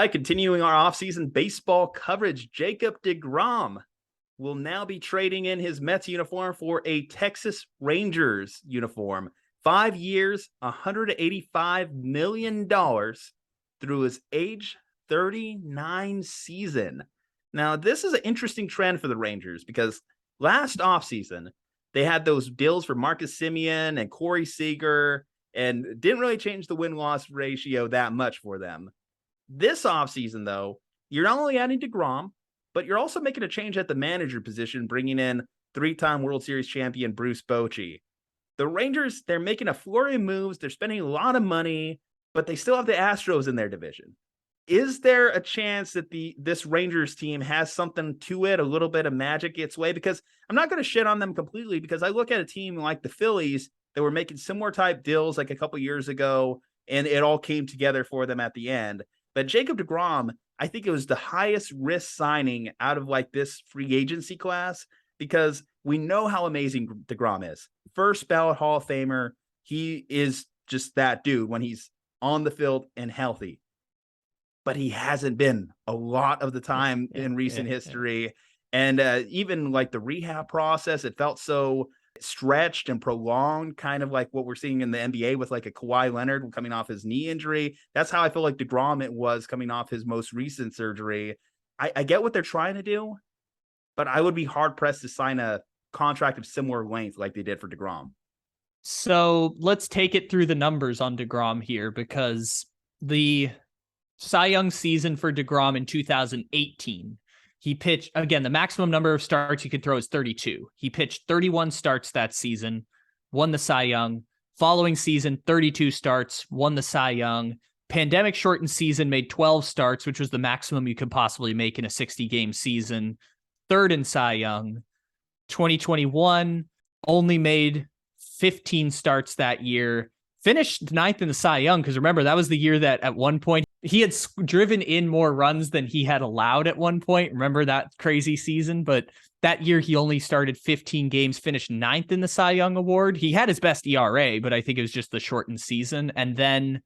right, continuing our offseason baseball coverage, Jacob deGrom will now be trading in his Mets uniform for a Texas Rangers uniform. 5 years, $185 million through his age 39 season. Now, this is an interesting trend for the Rangers because last offseason, they had those deals for Marcus Semien and Corey Seager and didn't really change the win-loss ratio that much for them. This offseason, though, you're not only adding deGrom, but you're also making a change at the manager position, bringing in 3-time World Series champion Bruce Bochy. The Rangers, they're making a flurry of moves. They're spending a lot of money, but they still have the Astros in their division. Is there a chance that this Rangers team has something to it, a little bit of magic its way? Because I'm not going to shit on them completely, because I look at a team like the Phillies that were making similar type deals like a couple years ago, and it all came together for them at the end. But Jacob deGrom, I think it was the highest risk signing out of like this free agency class, because we know how amazing deGrom is. First ballot Hall of Famer. He is just that dude when he's on the field and healthy. But he hasn't been a lot of the time in recent history. And even like the rehab process, it felt so stretched and prolonged, kind of like what we're seeing in the NBA with like a Kawhi Leonard coming off his knee injury. That's how I feel like deGrom it was coming off his most recent surgery. I get what they're trying to do, but I would be hard pressed to sign a contract of similar length like they did for deGrom. So let's take it through the numbers on deGrom here, because the Cy Young season for deGrom in 2018, he pitched, again, the maximum number of starts you could throw is 32. He pitched 31 starts that season, won the Cy Young. Following season, 32 starts, won the Cy Young. Pandemic shortened season, made 12 starts, which was the maximum you could possibly make in a 60-game season. Third in Cy Young. 2021, only made 15 starts that year. Finished ninth in the Cy Young, because remember, that was the year that at one point he had driven in more runs than he had allowed at one point. Remember that crazy season? But that year he only started 15 games, finished ninth in the Cy Young Award. He had his best ERA, but I think it was just the shortened season. And then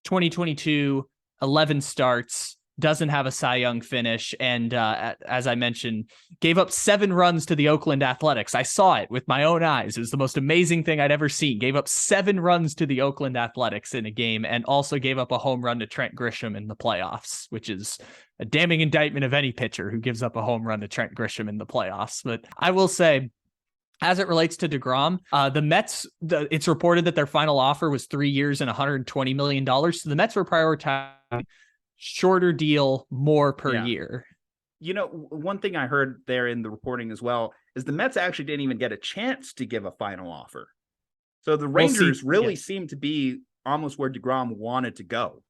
2022, 11 starts, doesn't have a Cy Young finish. And as I mentioned, gave up 7 runs to the Oakland Athletics. I saw it with my own eyes. It was the most amazing thing I'd ever seen. Gave up 7 runs to the Oakland Athletics in a game, and also gave up a home run to Trent Grisham in the playoffs, which is a damning indictment of any pitcher who gives up a home run to Trent Grisham in the playoffs. But I will say, as it relates to deGrom, the Mets, it's reported that their final offer was 3 years and $120 million. So the Mets were prioritizing shorter deal, more per year. You know, one thing I heard there in the reporting as well is the Mets actually didn't even get a chance to give a final offer. So the Rangers really seem to be almost where deGrom wanted to go.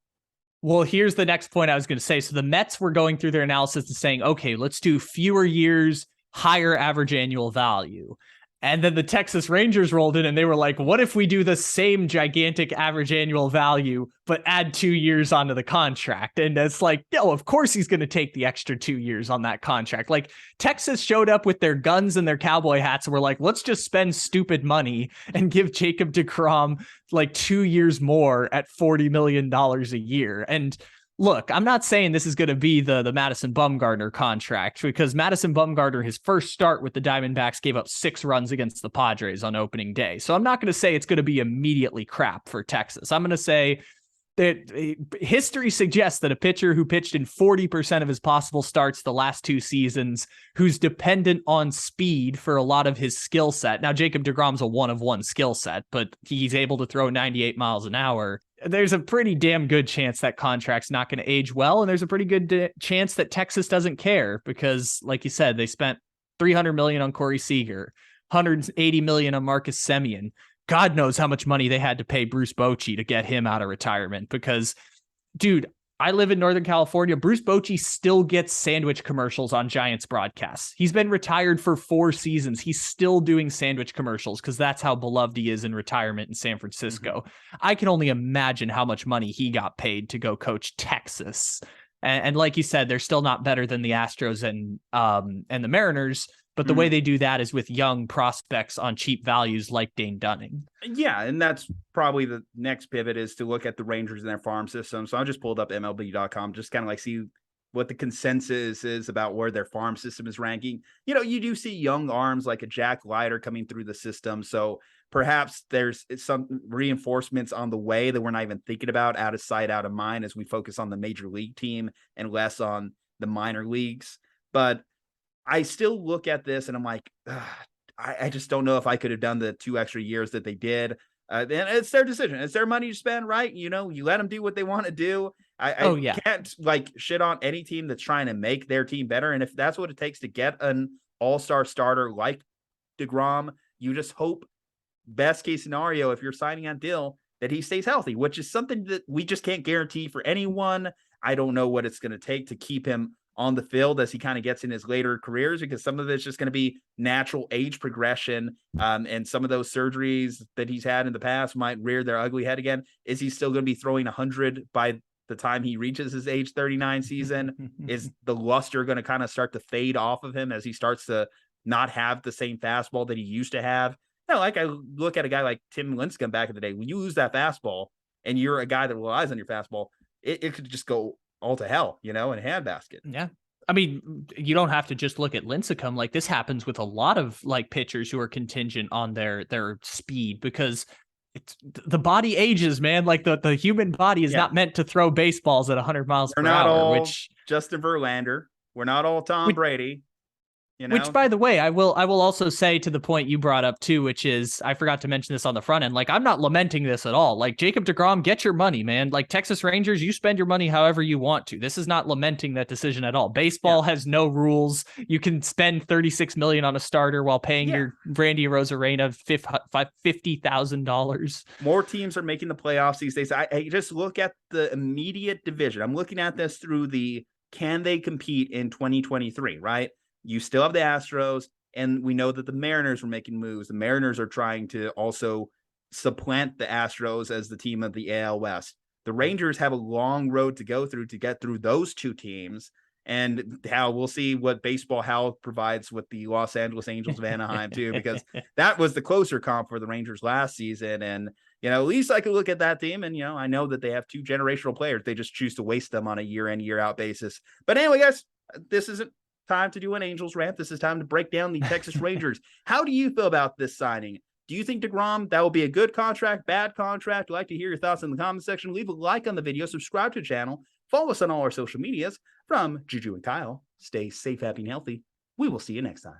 Well, here's the next point I was going to say. So the Mets were going through their analysis and saying, okay, let's do fewer years, higher average annual value. And then the Texas Rangers rolled in and they were like, what if we do the same gigantic average annual value, but add 2 years onto the contract? And it's like, no, of course he's going to take the extra 2 years on that contract. Like, Texas showed up with their guns and their cowboy hats and were like, let's just spend stupid money and give Jacob deGrom like 2 years more at $40 million a year. And look, I'm not saying this is going to be the Madison Bumgarner contract, because Madison Bumgarner, his first start with the Diamondbacks, gave up 6 runs against the Padres on opening day. So I'm not going to say it's going to be immediately crap for Texas. I'm going to say that history suggests that a pitcher who pitched in 40% of his possible starts the last 2 seasons, who's dependent on speed for a lot of his skill set. Now, Jacob deGrom's a 1-of-1 skill set, but he's able to throw 98 miles an hour. There's a pretty damn good chance that contract's not going to age well. And there's a pretty good chance that Texas doesn't care, because like you said, they spent $300 million on Corey Seager, $180 million on Marcus Semien. God knows how much money they had to pay Bruce Bochy to get him out of retirement, because, dude, I live in Northern California. Bruce Bochy still gets sandwich commercials on Giants broadcasts. He's been retired for 4 seasons. He's still doing sandwich commercials because that's how beloved he is in retirement in San Francisco. I can only imagine how much money he got paid to go coach Texas. And like you said, they're still not better than the Astros and the Mariners, But the way they do that is with young prospects on cheap values like Dane Dunning. Yeah, and that's probably the next pivot is to look at the Rangers and their farm system. So I just pulled up MLB.com, just kind of like see what the consensus is about where their farm system is ranking. You know, you do see young arms like a Jack Leiter coming through the system. So perhaps there's some reinforcements on the way that we're not even thinking about, out of sight, out of mind, as we focus on the major league team and less on the minor leagues. But I still look at this and I'm like, I just don't know if I could have done the 2 extra years that they did. And it's their decision. It's their money to spend, right? You know, you let them do what they want to do. I can't like shit on any team that's trying to make their team better. And if that's what it takes to get an all-star starter like deGrom, you just hope, best case scenario, if you're signing on deal, that he stays healthy, which is something that we just can't guarantee for anyone. I don't know what it's going to take to keep him on the field as he kind of gets in his later careers, because some of it's just going to be natural age progression. And some of those surgeries that he's had in the past might rear their ugly head again. Is he still going to be throwing 100 by the time he reaches his age 39 season? Is the luster going to kind of start to fade off of him as he starts to not have the same fastball that he used to have? No, like I look at a guy like Tim Lincecum back in the day. When you lose that fastball and you're a guy that relies on your fastball, it could just go all to hell, you know, in a handbasket. Yeah. I mean, you don't have to just look at Lincecum. Like, this happens with a lot of like pitchers who are contingent on their speed, because it's the body ages, man. Like the human body is not meant to throw baseballs at 100 miles per hour, all which Justin Verlander. We're not all Tom Brady. You know? Which, by the way, I will also say, to the point you brought up too, which is, I forgot to mention this on the front end. Like, I'm not lamenting this at all. Like, Jacob deGrom, get your money, man. Like, Texas Rangers, you spend your money however you want to. This is not lamenting that decision at all. Baseball has no rules. You can spend $36 million on a starter while paying your Randy Arozarena $50,000. More teams are making the playoffs these days. I just look at the immediate division. I'm looking at this through the, can they compete in 2023, right? You still have the Astros, and we know that the Mariners were making moves. The Mariners are trying to also supplant the Astros as the team of the AL West. The Rangers have a long road to go through to get through those two teams, and how we'll see what baseball health provides with the Los Angeles Angels of Anaheim too, because that was the closer comp for the Rangers last season. And, you know, at least I could look at that team and, you know, I know that they have 2 generational players. They just choose to waste them on a year in, year out basis. But anyway, guys, this isn't time to do an Angels rant. This is time to break down the Texas Rangers. How do you feel about this signing? Do you think deGrom, that will be a good contract, bad contract? I'd like to hear your thoughts in the comment section. Leave a like on the video, subscribe to the channel, follow us on all our social medias. From Juju and Kyle, stay safe, happy, and healthy. We will see you next time.